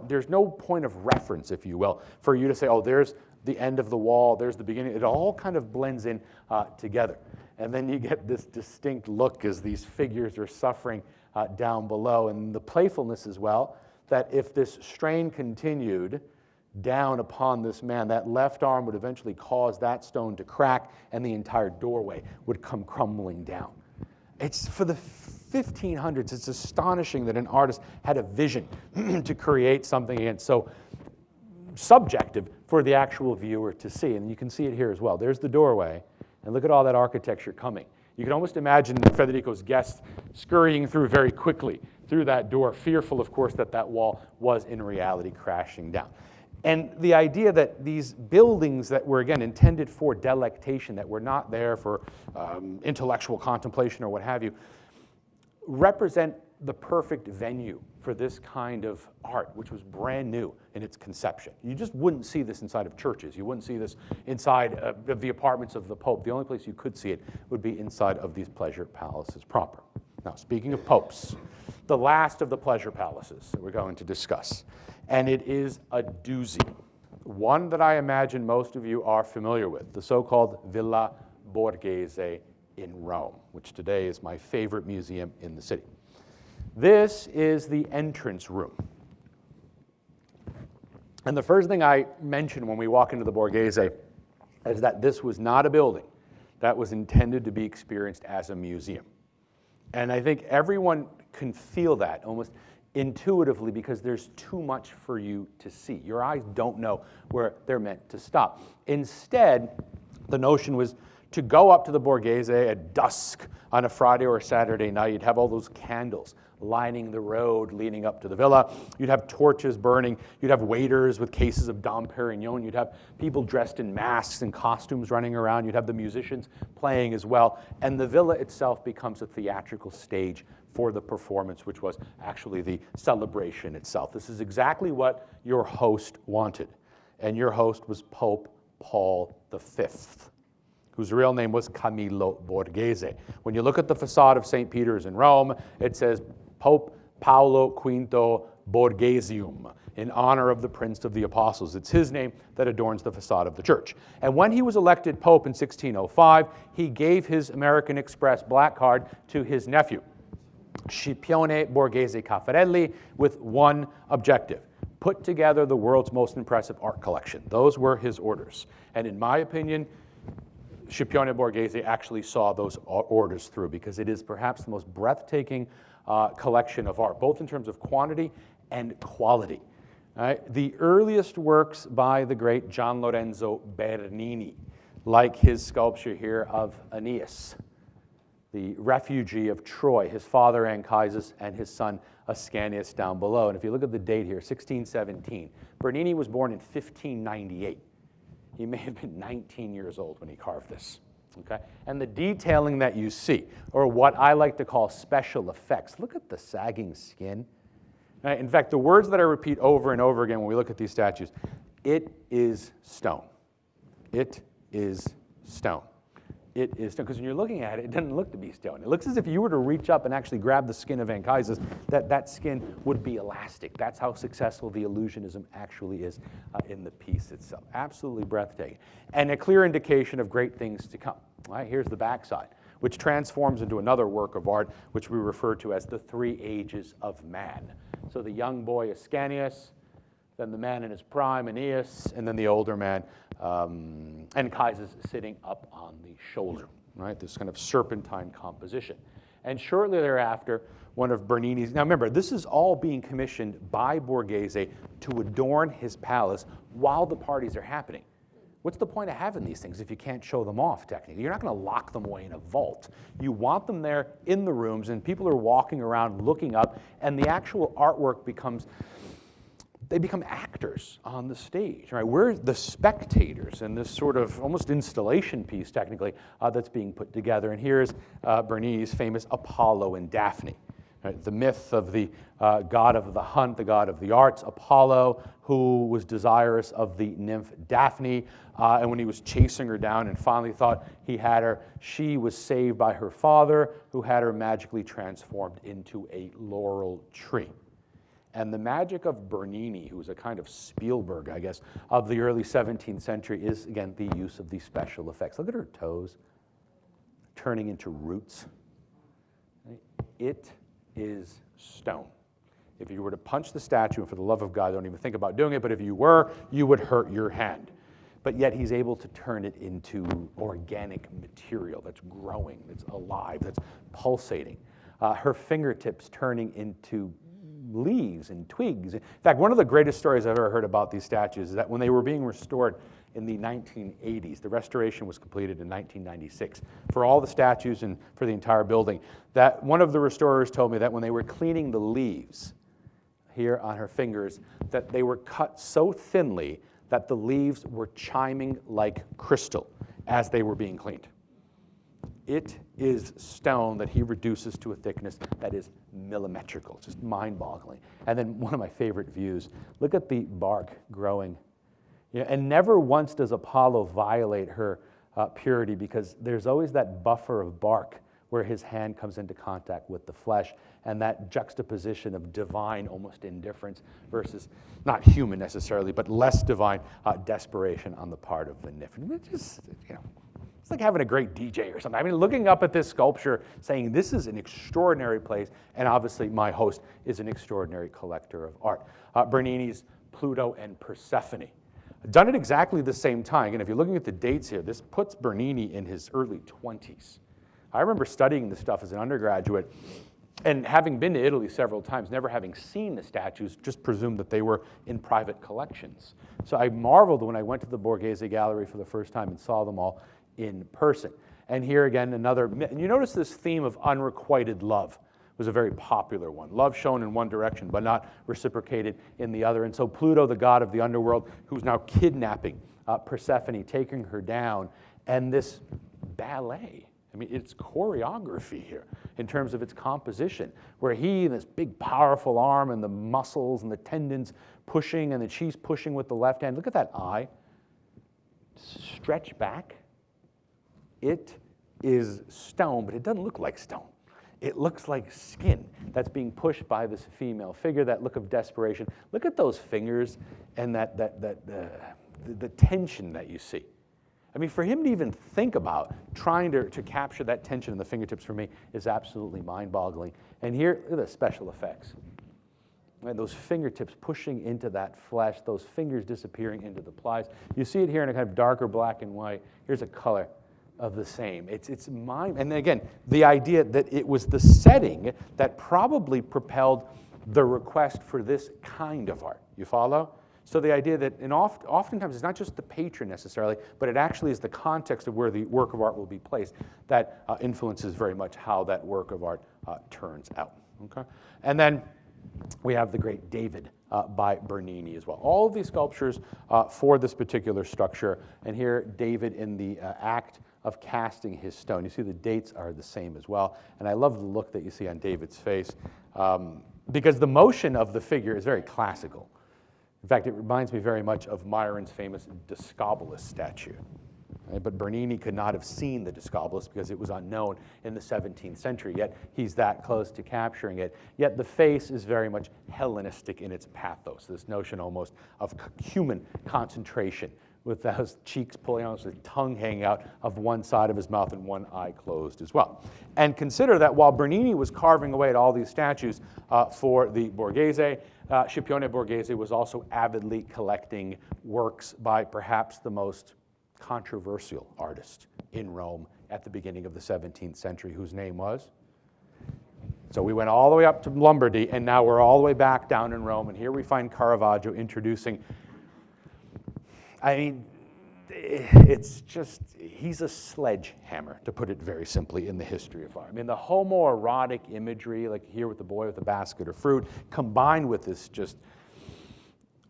there's no point of reference, if you will, for you to say, oh, there's the end of the wall, there's the beginning. It all kind of blends in together. And then you get this distinct look as these figures are suffering down below. And the playfulness as well, that if this strain continued down upon this man, that left arm would eventually cause that stone to crack and the entire doorway would come crumbling down. It's for the 1500s, it's astonishing that an artist had a vision to create something again so subjective for the actual viewer to see. And you can see it here as well. There's the doorway, and look at all that architecture coming. You can almost imagine Federico's guests scurrying through very quickly through that door, fearful, of course, that that wall was in reality crashing down. And the idea that these buildings that were, again, intended for delectation, that were not there for intellectual contemplation or what have you, represent the perfect venue for this kind of art, which was brand new in its conception. You just wouldn't see this inside of churches. You wouldn't see this inside of the apartments of the Pope. The only place you could see it would be inside of these pleasure palaces proper. Now, speaking of popes, the last of the pleasure palaces that we're going to discuss, and it is a doozy, one that I imagine most of you are familiar with, the so-called Villa Borghese in Rome, which today is my favorite museum in the city. This is the entrance room. And the first thing I mention when we walk into the Borghese is that this was not a building that was intended to be experienced as a museum. And I think everyone can feel that almost intuitively because there's too much for you to see. Your eyes don't know where they're meant to stop. Instead, the notion was to go up to the Borghese at dusk on a Friday or a Saturday night. You'd have all those candles lining the road leading up to the villa. You'd have torches burning. You'd have waiters with cases of Dom Perignon. You'd have people dressed in masks and costumes running around. You'd have the musicians playing as well. And the villa itself becomes a theatrical stage for the performance, which was actually the celebration itself. This is exactly what your host wanted. And your host was Pope Paul V, whose real name was Camillo Borghese. When you look at the facade of St. Peter's in Rome, it says Pope Paolo V Borghesium, in honor of the Prince of the Apostles. It's his name that adorns the facade of the church. And when he was elected Pope in 1605, he gave his American Express black card to his nephew, Scipione Borghese Caffarelli, with one objective: put together the world's most impressive art collection. Those were his orders. And in my opinion, Scipione Borghese actually saw those orders through, because it is perhaps the most breathtaking collection of art, both in terms of quantity and quality. The earliest works by the great Gian Lorenzo Bernini, like his sculpture here of Aeneas, the refugee of Troy, his father Anchises and his son Ascanius down below. And if you look at the date here, 1617, Bernini was born in 1598. He may have been 19 years old when he carved this. Okay? And the detailing that you see, or what I like to call special effects, look at the sagging skin. Right? In fact, the words that I repeat over and over again when we look at these statues, it is stone. It is stone. It is stone. Because when you're looking at it, it doesn't look to be stone. It looks as if you were to reach up and actually grab the skin of Anchises, that skin would be elastic. That's how successful the illusionism actually is in the piece itself. Absolutely breathtaking. And a clear indication of great things to come. Right? Here's the backside, which transforms into another work of art, which we refer to as the 3 ages of man. So the young boy, Ascanius, then the man in his prime, Aeneas, and then the older man, Anchises, sitting up on the shoulder, right? This kind of serpentine composition. And shortly thereafter, one of Bernini's, now remember, this is all being commissioned by Borghese to adorn his palace while the parties are happening. What's the point of having these things if you can't show them off, technically? You're not going to lock them away in a vault. You want them there in the rooms, and people are walking around looking up, and the actual artwork becomes, they become actors on the stage, right? We're the spectators in this sort of almost installation piece, technically, that's being put together. And here's Bernini's famous Apollo and Daphne. Right, the myth of the god of the hunt, the god of the arts, Apollo, who was desirous of the nymph Daphne, and when he was chasing her down and finally thought he had her, she was saved by her father, who had her magically transformed into a laurel tree. And the magic of Bernini, who was a kind of Spielberg, I guess, of the early 17th century, is, again, the use of these special effects. Look at her toes turning into roots. Right? It is stone. If you were to punch the statue, and for the love of God, don't even think about doing it, but if you were, you would hurt your hand. But yet he's able to turn it into organic material that's growing, that's alive, that's pulsating. Her fingertips turning into leaves and twigs. In fact, one of the greatest stories I've ever heard about these statues is that when they were being restored in the 1980s, the restoration was completed in 1996, for all the statues and for the entire building, that one of the restorers told me that when they were cleaning the leaves here on her fingers, that they were cut so thinly that the leaves were chiming like crystal as they were being cleaned. It is stone that he reduces to a thickness that is millimetrical, just mind-boggling. And then one of my favorite views, look at the bark growing. And never once does Apollo violate her purity, because there's always that buffer of bark where his hand comes into contact with the flesh, and that juxtaposition of divine almost indifference versus, not human necessarily, but less divine desperation on the part of the nymph. And it just, it's like having a great DJ or something. I mean, looking up at this sculpture, saying this is an extraordinary place, and obviously my host is an extraordinary collector of art. Bernini's Pluto and Persephone. Done at exactly the same time, and if you're looking at the dates here, this puts Bernini in his early 20s. I remember studying this stuff as an undergraduate, and having been to Italy several times, never having seen the statues, just presumed that they were in private collections. So I marveled when I went to the Borghese Gallery for the first time and saw them all in person. And here again, another, and you notice this theme of unrequited love was a very popular one. Love shown in one direction, but not reciprocated in the other. And so Pluto, the god of the underworld, who's now kidnapping Persephone, taking her down, and this ballet. I mean, it's choreography here in terms of its composition, where he, this big, powerful arm, and the muscles and the tendons pushing, and then she's pushing with the left hand. Look at that eye. Stretch back. It is stone, but it doesn't look like stone. It looks like skin that's being pushed by this female figure, that look of desperation. Look at those fingers and the tension that you see. I mean, for him to even think about trying to capture that tension in the fingertips, for me, is absolutely mind-boggling. And here, look at the special effects. Right, those fingertips pushing into that flesh, those fingers disappearing into the plies. You see it here in a kind of darker black and white. Here's a color of the same. It's mind, and again, the idea that it was the setting that probably propelled the request for this kind of art. You follow? So the idea that, and oftentimes it's not just the patron necessarily, but it actually is the context of where the work of art will be placed that influences very much how that work of art turns out. Okay, and then we have the great David by Bernini as well. All of these sculptures for this particular structure, and here David in the act of casting his stone. You see the dates are the same as well, and I love the look that you see on David's face. because the motion of the figure is very classical. In fact, it reminds me very much of Myron's famous Discobolus statue. Right? But Bernini could not have seen the Discobolus because it was unknown in the 17th century, yet he's that close to capturing it. Yet the face is very much Hellenistic in its pathos, this notion almost of human concentration, with those cheeks pulling out, his tongue hanging out of one side of his mouth and one eye closed as well. And consider that while Bernini was carving away at all these statues for the Borghese, Scipione Borghese was also avidly collecting works by perhaps the most controversial artist in Rome at the beginning of the 17th century, whose name was? So we went all the way up to Lombardy, and now we're all the way back down in Rome, and here we find Caravaggio introducing, I mean, it's just, he's a sledgehammer, to put it very simply, in the history of art. I mean, the homoerotic imagery, like here with the boy with the basket of fruit, combined with this just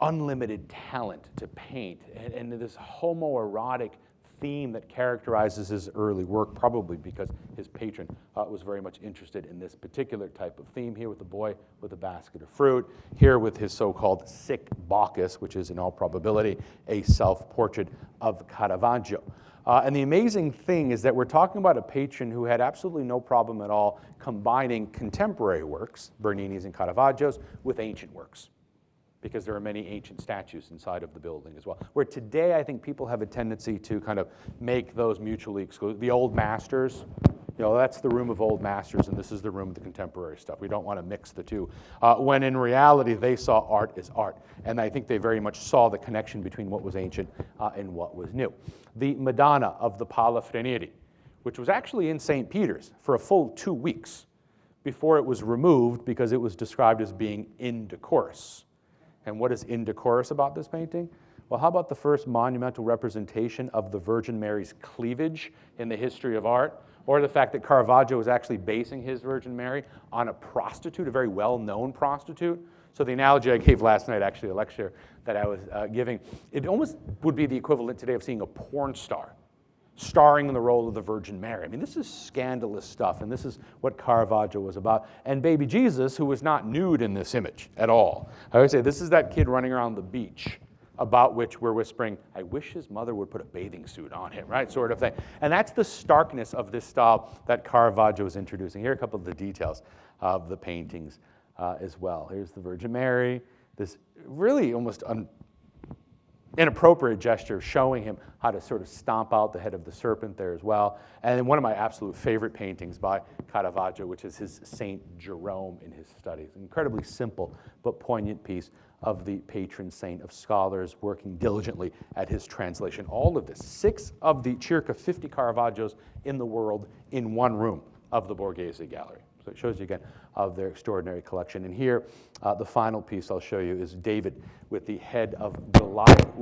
unlimited talent to paint, and this homoerotic theme that characterizes his early work, probably because his patron was very much interested in this particular type of theme, here with the boy with a basket of fruit, here with his so-called sick Bacchus, which is in all probability a self-portrait of Caravaggio. And the amazing thing is that we're talking about a patron who had absolutely no problem at all combining contemporary works, Bernini's and Caravaggios, with ancient works, because there are many ancient statues inside of the building as well. Where today, I think people have a tendency to kind of make those mutually exclusive. The old masters, you know, that's the room of old masters, and this is the room of the contemporary stuff. We don't want to mix the two. When in reality, they saw art as art. And I think they very much saw the connection between what was ancient and what was new. The Madonna of the Pala Frenieri, which was actually in St. Peter's for a full 2 weeks before it was removed because it was described as being indecorous. And what is indecorous about this painting? Well, how about the first monumental representation of the Virgin Mary's cleavage in the history of art? Or the fact that Caravaggio was actually basing his Virgin Mary on a prostitute, a very well-known prostitute. So the analogy I gave last night, actually a lecture that I was giving, it almost would be the equivalent today of seeing a porn star starring in the role of the Virgin Mary. I mean, this is scandalous stuff, and this is what Caravaggio was about. And baby Jesus, who was not nude in this image at all. I would say this is that kid running around the beach about which we're whispering, I wish his mother would put a bathing suit on him, right, sort of thing. And that's the starkness of this style that Caravaggio is introducing. Here are a couple of the details of the paintings as well. Here's the Virgin Mary, this really almost inappropriate gesture showing him how to sort of stomp out the head of the serpent there as well. And then one of my absolute favorite paintings by Caravaggio, which is his Saint Jerome in his studies. An incredibly simple but poignant piece of the patron saint of scholars working diligently at his translation. All of this, 6 of the circa 50 Caravaggios in the world in one room of the Borghese Gallery. So it shows you again of their extraordinary collection. And here, the final piece I'll show you is David with the head of Goliath,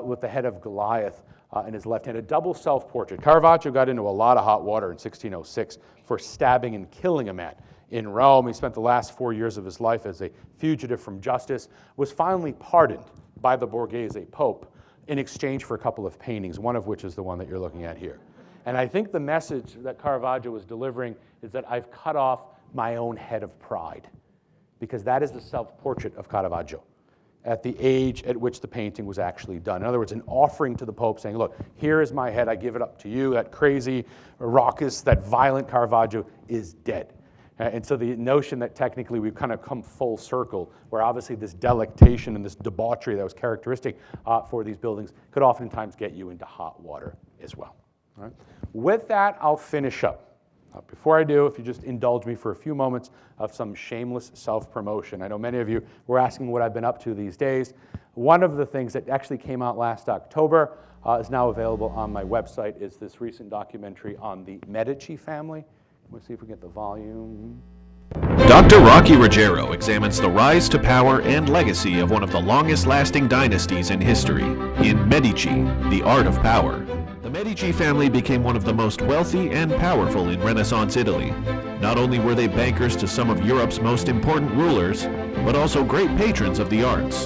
with the head of Goliath in his left hand, a double self-portrait. Caravaggio got into a lot of hot water in 1606 for stabbing and killing a man in Rome. He spent the last 4 years of his life as a fugitive from justice, was finally pardoned by the Borghese Pope in exchange for a couple of paintings, one of which is the one that you're looking at here. And I think the message that Caravaggio was delivering is that I've cut off my own head of pride, because that is the self-portrait of Caravaggio at the age at which the painting was actually done. In other words, an offering to the Pope saying, look, here is my head, I give it up to you. That crazy, raucous, that violent Caravaggio is dead. And so the notion that technically we've kind of come full circle, where obviously this delectation and this debauchery that was characteristic for these buildings could oftentimes get you into hot water as well. All right. With that, I'll finish up. Before I do, if you just indulge me for a few moments of some shameless self-promotion. I know many of you were asking what I've been up to these days. One of the things that actually came out last October is now available on my website is this recent documentary on the Medici family. Let's see if we get the volume. Dr. Rocky Ruggiero examines the rise to power and legacy of one of the longest-lasting dynasties in history, in Medici, the Art of Power. The Medici family became one of the most wealthy and powerful in Renaissance Italy. Not only were they bankers to some of Europe's most important rulers, but also great patrons of the arts.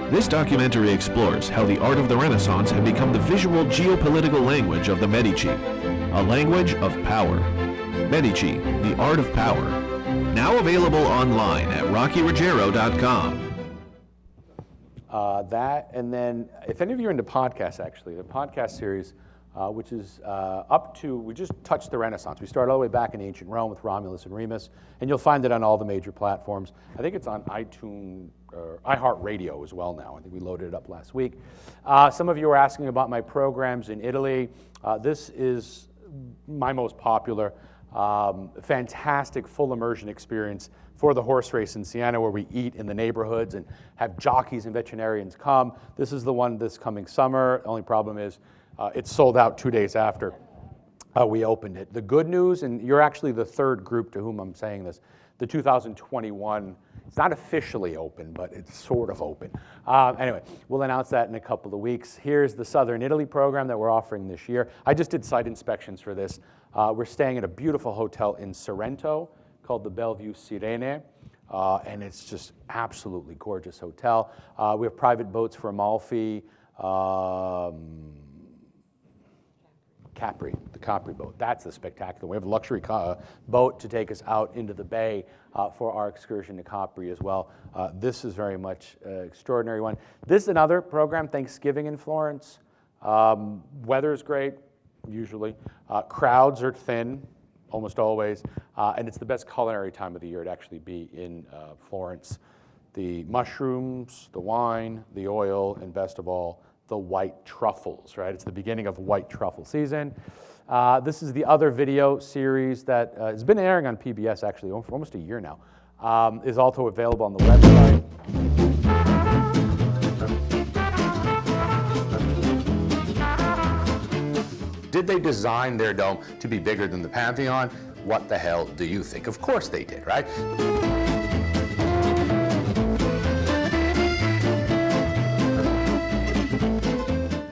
This documentary explores how the art of the Renaissance had become the visual geopolitical language of the Medici, a language of power. Medici, the Art of Power. now available online at rockyruggiero.com. That, and then if any of you are into podcasts, actually, the podcast series, which is up to, we just touched the Renaissance. We started all the way back in ancient Rome with Romulus and Remus, and you'll find it on all the major platforms. I think it's on iTunes, or iHeartRadio as well now. I think we loaded it up last week. Some of you are asking about my programs in Italy. This is my most popular, fantastic full immersion experience for the horse race in Siena, where we eat in the neighborhoods and have jockeys and veterinarians come. This is the one this coming summer. The only problem is it's sold out 2 days after we opened it. The good news, and you're actually the third group to whom I'm saying this, the 2021, it's not officially open, but it's sort of open. Anyway, we'll announce that in a couple of weeks. Here's the Southern Italy program that we're offering this year. I just did site inspections for this. We're staying at a beautiful hotel in Sorrento called the Bellevue Sirene, and it's just absolutely gorgeous hotel. We have private boats for Amalfi, Capri, the Capri boat. That's the spectacular. We have a luxury boat to take us out into the bay for our excursion to Capri as well. This is very much an extraordinary one. This is another program, Thanksgiving in Florence. Weather's great, usually. Crowds are thin, almost always, and it's the best culinary time of the year to actually be in Florence. The mushrooms, the wine, the oil, and best of all, the white truffles, right? It's the beginning of white truffle season. This is the other video series that has been airing on PBS actually for almost a year now. Is also available on the website. Did they design their dome to be bigger than the Pantheon? What the hell do you think? Of course they did, right?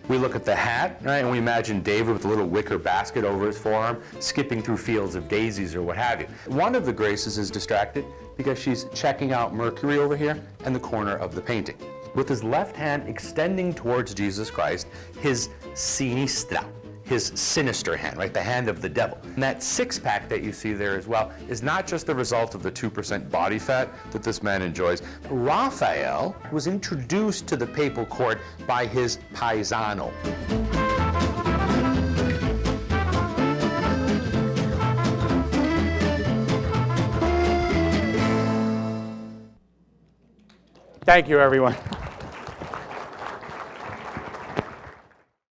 We look at the hat, right, and we imagine David with a little wicker basket over his forearm, skipping through fields of daisies or what have you. One of the Graces is distracted because she's checking out Mercury over here and the corner of the painting. With his left hand extending towards Jesus Christ, his sinistra, his sinister hand, right, the hand of the devil. And that six-pack that you see there as well is not just the result of the 2% body fat that this man enjoys. Raphael was introduced to the papal court by his paesano. Thank you, everyone.